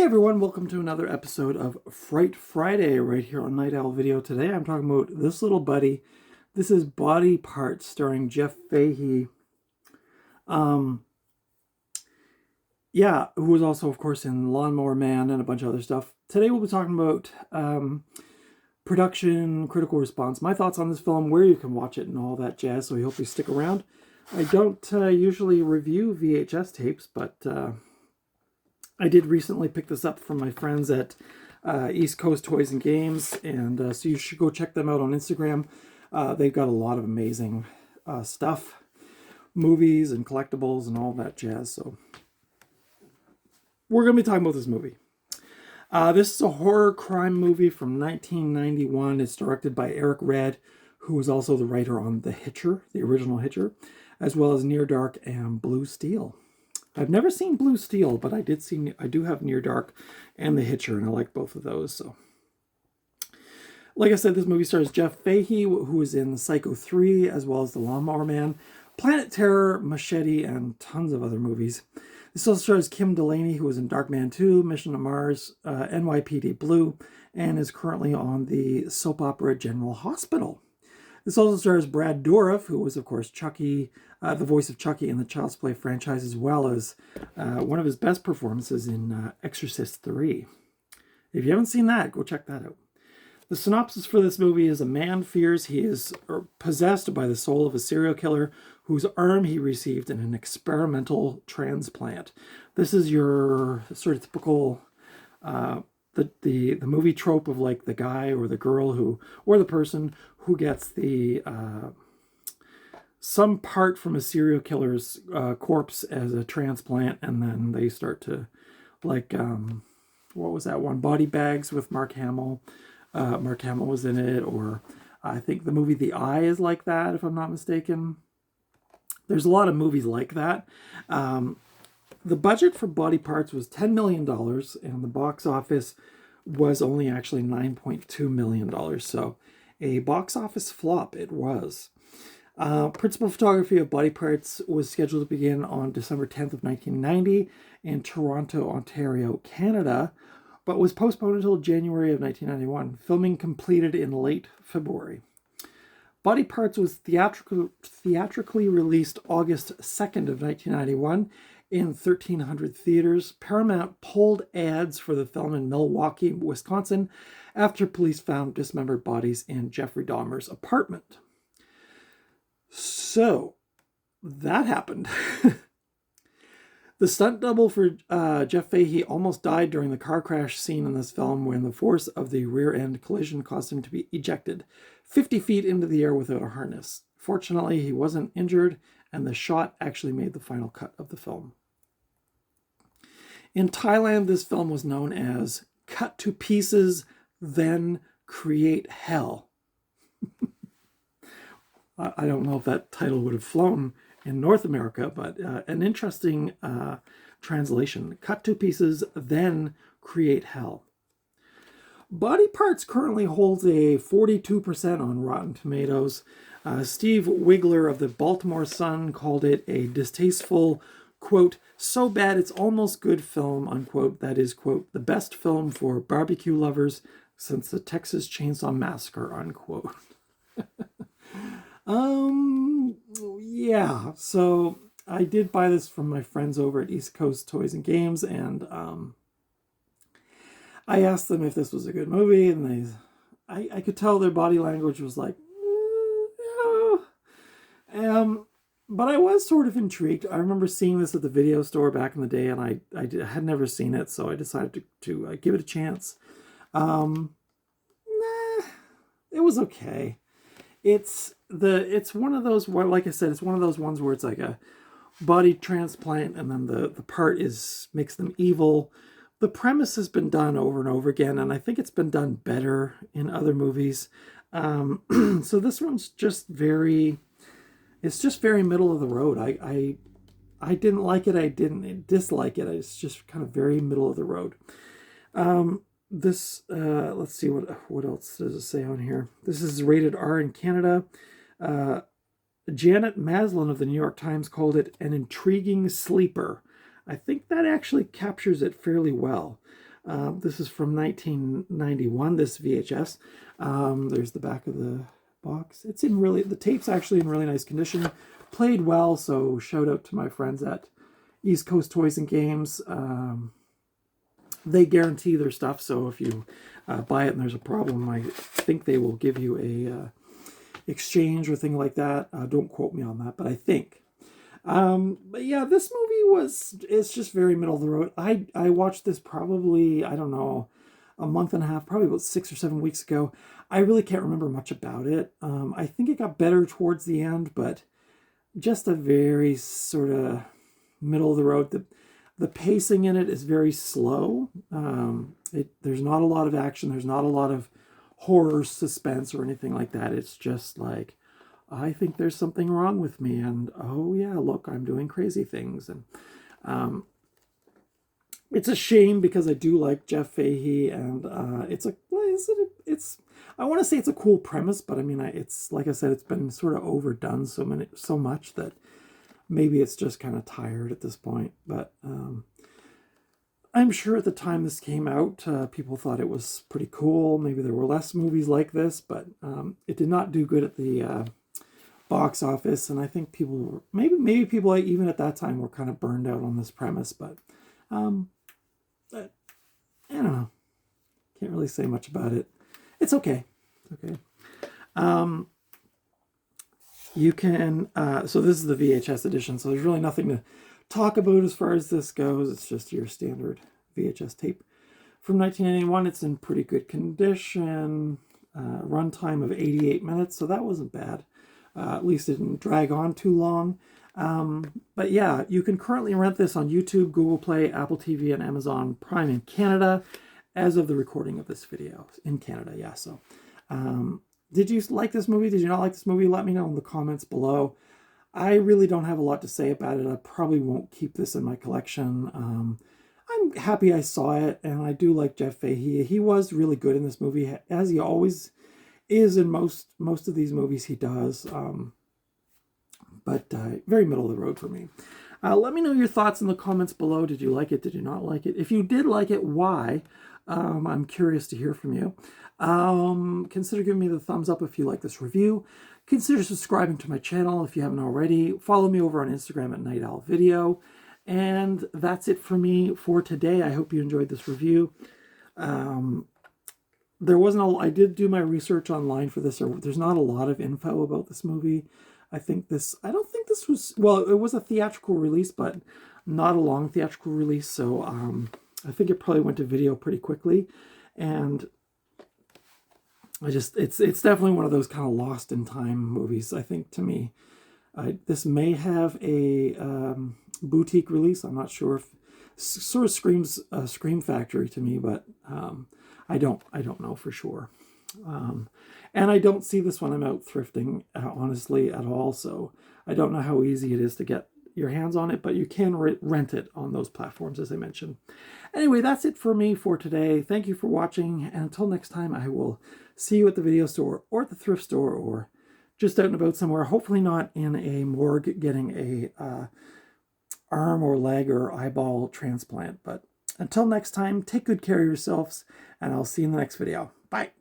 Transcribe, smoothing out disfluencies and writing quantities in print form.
Hey everyone, welcome to another episode of Fright Friday right here on Night Owl Video. Today I'm talking about this little buddy. This is Body Parts starring Jeff Fahey. Who was also, of course, in Lawnmower Man and a bunch of other stuff. Today we'll be talking about production, critical response, my thoughts on this film, where you can watch it and all that jazz, so we hope you stick around. I don't usually review VHS tapes, but I did recently pick this up from my friends at East Coast Toys and Games, and so you should go check them out on Instagram. They've got a lot of amazing stuff, movies and collectibles and all that jazz. So we're going to be talking about this movie. This is a horror crime movie from 1991. It's directed by Eric Red, who was also the writer on The Hitcher, the original Hitcher, as well as Near Dark and Blue Steel. I've never seen Blue Steel, but I do have Near Dark and The Hitcher, and I like both of those. So, like I said, this movie stars Jeff Fahey, who was in Psycho 3, as well as The Lawnmower Man, Planet Terror, Machete, and tons of other movies. This also stars Kim Delaney, who was in Darkman 2, Mission to Mars, NYPD Blue, and is currently on the soap opera General Hospital. This also stars Brad Dourif, who was, of course, Chucky, the voice of Chucky in the Child's Play franchise, as well as one of his best performances in Exorcist 3. If you haven't seen that, go check that out. The synopsis for this movie is: a man fears he is possessed by the soul of a serial killer whose arm he received in an experimental transplant. This is your sort of typical the movie trope of like the guy or the girl who, or the person who gets the some part from a serial killer's corpse as a transplant, and then they start to, like, what was that one? Body Bags with Mark Hamill. Mark Hamill was in it, or I think the movie The Eye is like that, if I'm not mistaken. There's a lot of movies like that. The budget for Body Parts was $10 million, and the box office was only actually $9.2 million. So a box office flop it was. Principal photography of Body Parts was scheduled to begin on December 10th of 1990 in Toronto, Ontario, Canada, but was postponed until January of 1991. Filming completed in late February. Body Parts was theatrically released August 2nd of 1991 in 1,300 theaters. Paramount pulled ads for the film in Milwaukee, Wisconsin, after police found dismembered bodies in Jeffrey Dahmer's apartment. So, that happened. The stunt double for Jeff Fahey almost died during the car crash scene in this film when the force of the rear-end collision caused him to be ejected 50 feet into the air without a harness. Fortunately, he wasn't injured, and the shot actually made the final cut of the film. In Thailand, this film was known as Cut to Pieces, Then Create Hell. I don't know if that title would have flown in North America, but an interesting translation. Cut to Pieces, Then Create Hell. Body Parts currently holds a 42% on Rotten Tomatoes. Steve Wigler of the Baltimore Sun called it a distasteful, quote, so bad it's almost good film, unquote, that is, quote, the best film for barbecue lovers since the Texas Chainsaw Massacre, unquote. Yeah, so I did buy this from my friends over at East Coast Toys and Games, and I asked them if this was a good movie, and I could tell their body language was like, but I was sort of intrigued. I remember seeing this at the video store back in the day, and I had never seen it, so I decided to give it a chance. It was okay. It's one of those where, like I said, it's one of those ones where it's like a body transplant, and then the part makes them evil. The premise has been done over and over again, and I think it's been done better in other movies. So this one's just very middle of the road. I didn't like it. I didn't dislike it. It's just kind of very middle of the road. Let's see, what else does it say on here? This is rated R in Canada. Janet Maslin of the New York Times called it an intriguing sleeper. I think that actually captures it fairly well. This is from 1991, this VHS. There's the back of the box. It's in really, the tape's actually in really nice condition. Played well, so shout out to my friends at East Coast Toys and Games. They guarantee their stuff, so if you buy it and there's a problem, I think they will give you a exchange or thing like that. Don't quote me on that, but I think. But yeah, this movie it's just very middle of the road. I watched this probably, I don't know, a month and a half, probably about 6 or 7 weeks ago. I really can't remember much about it. I think it got better towards the end, but just a very sort of middle of the road. The pacing in it is very slow. There's not a lot of action. There's not a lot of horror, suspense, or anything like that. It's just like, I think there's something wrong with me, and oh yeah, look, I'm doing crazy things. And it's a shame because I do like Jeff Fahey, and I want to say it's a cool premise, but I mean, it's like I said, it's been sort of overdone so much that maybe it's just kind of tired at this point. But I'm sure at the time this came out, people thought it was pretty cool. Maybe there were less movies like this, but it did not do good at the box office, and I think people were, maybe people even at that time were kind of burned out on this premise. But I don't know. Can't really say much about it. It's okay. It's okay. You can, so this is the VHS edition, so there's really nothing to talk about as far as this goes. It's just your standard VHS tape from 1991. It's in pretty good condition. Runtime of 88 minutes, so that wasn't bad. At least it didn't drag on too long. But yeah, you can currently rent this on YouTube, Google Play, Apple TV, and Amazon Prime in Canada as of the recording of this video. In Canada, yeah. So did you like this movie? Did you not like this movie? Let me know in the comments below. I really don't have a lot to say about it. I probably won't keep this in my collection. I'm happy I saw it, and I do like Jeff Fahey. He was really good in this movie, as he always is in most of these movies he does. But very middle of the road for me. Let me know your thoughts in the comments below. Did you like it? Did you not like it? If you did like it, why? I'm curious to hear from you. Consider giving me the thumbs up if you like this review. Consider subscribing to my channel if you haven't already. Follow me over on Instagram at Night Owl Video. And that's it for me for today. I hope you enjoyed this review. I did do my research online for this. There's not a lot of info about this movie. I don't think this was, well, it was a theatrical release, but not a long theatrical release. So I think it probably went to video pretty quickly. And it's definitely one of those kind of lost in time movies, I think, to me. This may have a boutique release. I'm not sure if sort of screams Scream Factory to me, but I don't know for sure. And I don't see this when I'm out thrifting, honestly, at all. So I don't know how easy it is to get your hands on it, but you can rent it on those platforms, as I mentioned. Anyway, that's it for me for today. Thank you for watching, and until next time, I will see you at the video store or at the thrift store or just out and about somewhere, hopefully not in a morgue getting a arm or leg or eyeball transplant. But until next time, take good care of yourselves, and I'll see you in the next video. Bye.